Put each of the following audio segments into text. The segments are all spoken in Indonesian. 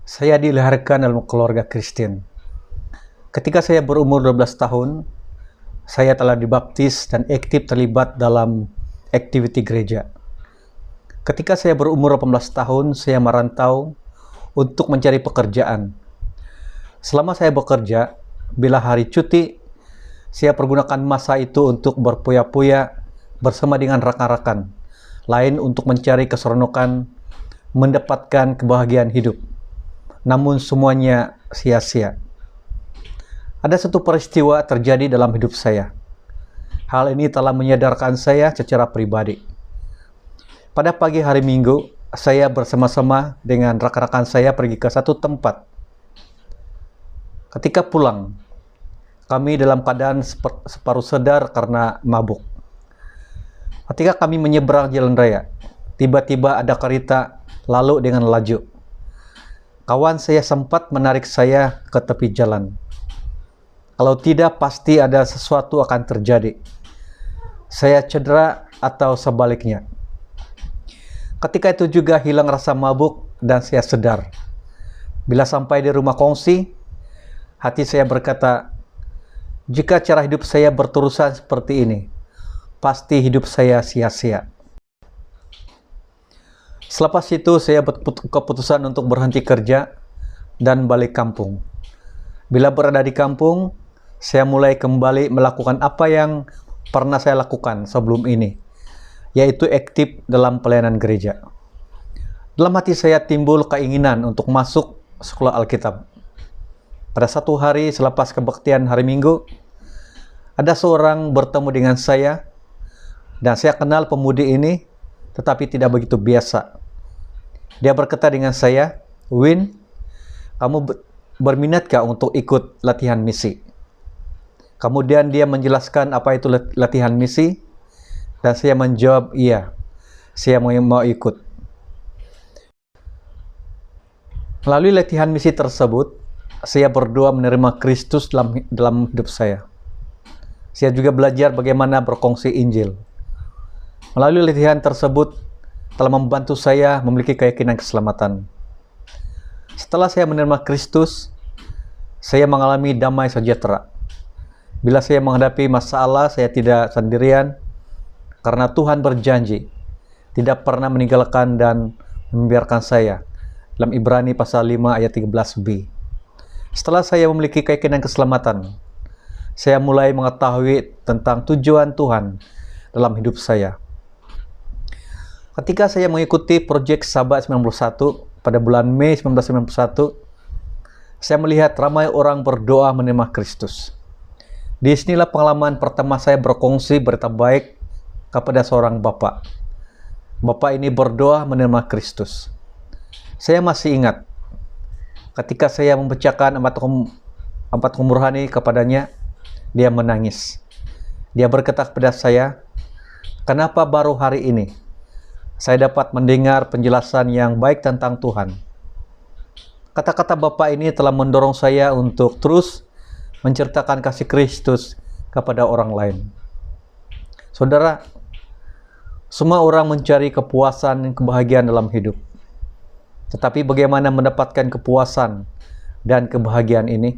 Saya dilahirkan dalam keluarga Kristen. Ketika saya berumur 12 tahun, saya telah dibaptis dan aktif terlibat dalam aktiviti gereja. Ketika saya berumur 18 tahun, saya merantau untuk mencari pekerjaan. Selama saya bekerja, bila hari cuti, saya pergunakan masa itu untuk berpoya-poya bersama dengan rekan-rekan lain untuk mencari keseronokan, mendapatkan kebahagiaan hidup. Namun semuanya sia-sia. Ada satu peristiwa terjadi dalam hidup saya. Hal ini telah menyadarkan saya secara pribadi. Pada pagi hari Minggu, saya bersama-sama dengan rekan-rekan saya pergi ke satu tempat. Ketika pulang, kami dalam keadaan separuh sadar karena mabuk. Ketika kami menyeberang jalan raya, tiba-tiba ada kereta lalu dengan laju. Kawan saya sempat menarik saya ke tepi jalan. Kalau tidak, pasti ada sesuatu akan terjadi. Saya cedera atau sebaliknya. Ketika itu juga hilang rasa mabuk dan saya sadar. Bila sampai di rumah kongsi, hati saya berkata, jika cara hidup saya berterusan seperti ini, pasti hidup saya sia-sia. Selepas itu saya berkeputusan untuk berhenti kerja dan balik kampung. Bila berada di kampung, saya mulai kembali melakukan apa yang pernah saya lakukan sebelum ini, yaitu aktif dalam pelayanan gereja. Dalam hati saya timbul keinginan untuk masuk sekolah Alkitab. Pada satu hari selepas kebaktian hari Minggu, ada seorang bertemu dengan saya, dan saya kenal pemudi ini, tetapi tidak begitu biasa. Dia berkata dengan saya, "Win, kamu berminatkah untuk ikut latihan misi?" Kemudian dia menjelaskan apa itu latihan misi, dan saya menjawab, "Iya, saya mau ikut." Melalui latihan misi tersebut, saya berdoa menerima Kristus dalam hidup saya. Saya juga belajar bagaimana berkongsi Injil. Melalui latihan tersebut telah membantu saya memiliki keyakinan keselamatan. Setelah saya menerima Kristus, saya mengalami damai sejahtera. Bila saya menghadapi masalah, saya tidak sendirian, karena Tuhan berjanji tidak pernah meninggalkan dan membiarkan saya. Dalam Ibrani pasal 5 ayat 13b. Setelah saya memiliki keyakinan keselamatan, saya mulai mengetahui tentang tujuan Tuhan dalam hidup saya. Ketika saya mengikuti proyek Sahabat 91 pada bulan Mei 1991, saya melihat ramai orang berdoa menerima Kristus. Disinilah pengalaman pertama saya berkongsi berita baik kepada seorang bapak. Bapak ini berdoa menerima Kristus. Saya masih ingat, ketika saya membacakan empat rohani kepadanya, dia menangis. Dia berkata kepada saya, "Kenapa baru hari ini saya dapat mendengar penjelasan yang baik tentang Tuhan?" Kata-kata Bapak ini telah mendorong saya untuk terus menceritakan kasih Kristus kepada orang lain. Saudara, semua orang mencari kepuasan dan kebahagiaan dalam hidup. Tetapi bagaimana mendapatkan kepuasan dan kebahagiaan ini?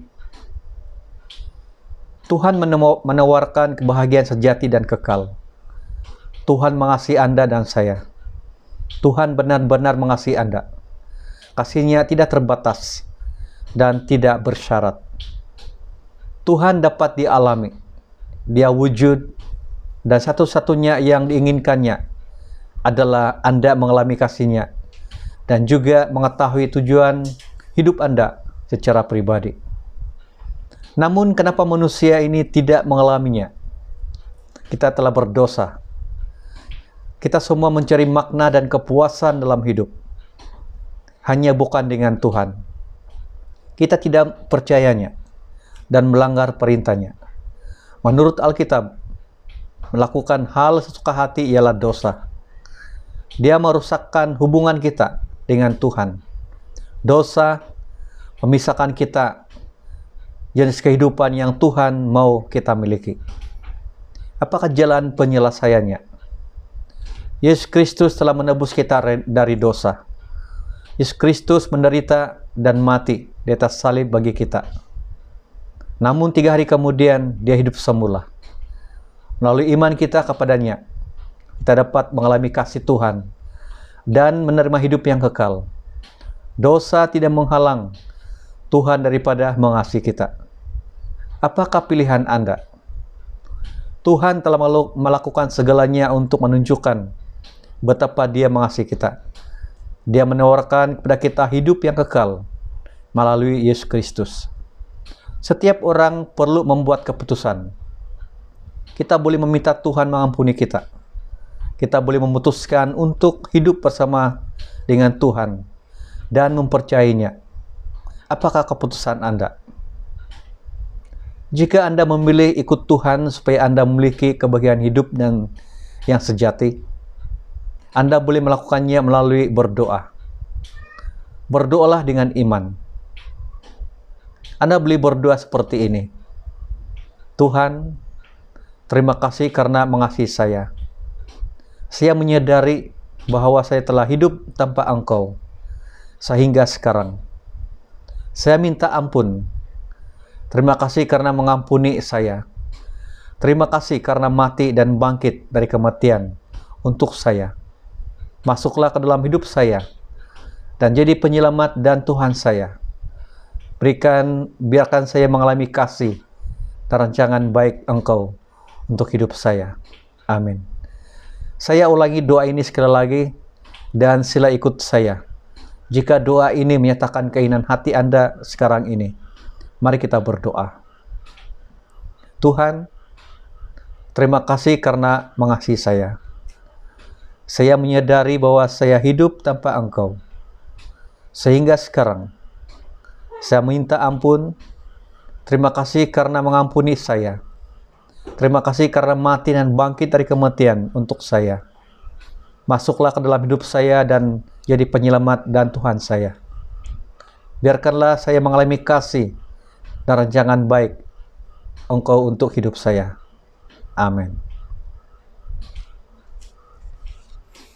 Tuhan menawarkan kebahagiaan sejati dan kekal. Tuhan mengasihi Anda dan saya. Tuhan benar-benar mengasihi Anda. Kasih-Nya tidak terbatas dan tidak bersyarat. Tuhan dapat dialami. Dia wujud, dan satu-satunya yang diinginkannya adalah Anda mengalami kasih-Nya dan juga mengetahui tujuan hidup Anda secara pribadi. Namun kenapa manusia ini tidak mengalaminya? Kita telah berdosa. Kita semua mencari makna dan kepuasan dalam hidup, hanya bukan dengan Tuhan. Kita tidak percayanya dan melanggar perintahnya. Menurut Alkitab, melakukan hal sesuka hati ialah dosa. Dia merusakkan hubungan kita dengan Tuhan. Dosa memisahkan kita jenis kehidupan yang Tuhan mau kita miliki. Apakah jalan penyelesaiannya? Yesus Kristus telah menebus kita dari dosa. Yesus Kristus menderita dan mati di atas salib bagi kita. Namun 3 hari kemudian dia hidup semula. Melalui iman kita kepadanya, kita dapat mengalami kasih Tuhan dan menerima hidup yang kekal. Dosa tidak menghalang Tuhan daripada mengasihi kita. Apakah pilihan Anda? Tuhan telah melakukan segalanya untuk menunjukkan betapa Dia mengasihi kita. Dia menawarkan kepada kita hidup yang kekal melalui Yesus Kristus. Setiap orang perlu membuat keputusan. Kita boleh meminta Tuhan mengampuni kita. Kita boleh memutuskan untuk hidup bersama dengan Tuhan dan mempercayainya. Apakah keputusan Anda? Jika Anda memilih ikut Tuhan supaya Anda memiliki kebahagiaan hidup dan yang sejati, Anda boleh melakukannya melalui berdoa. Berdoalah dengan iman. Anda boleh berdoa seperti ini. Tuhan, terima kasih karena mengasihi saya. Saya menyadari bahwa saya telah hidup tanpa Engkau sehingga sekarang. Saya minta ampun. Terima kasih karena mengampuni saya. Terima kasih karena mati dan bangkit dari kematian untuk saya. Masuklah ke dalam hidup saya dan jadi penyelamat dan Tuhan saya. Biarkan saya mengalami kasih dan rancangan baik Engkau untuk hidup saya. Amin. Saya ulangi doa ini sekali lagi dan sila ikut saya. Jika doa ini menyatakan keinginan hati Anda sekarang ini, mari kita berdoa. Tuhan, terima kasih karena mengasihi saya. Saya menyadari bahwa saya hidup tanpa Engkau. Sehingga sekarang, saya minta ampun. Terima kasih karena mengampuni saya. Terima kasih karena mati dan bangkit dari kematian untuk saya. Masuklah ke dalam hidup saya dan jadi penyelamat dan Tuhan saya. Biarkanlah saya mengalami kasih dan rancangan baik Engkau untuk hidup saya. Amin.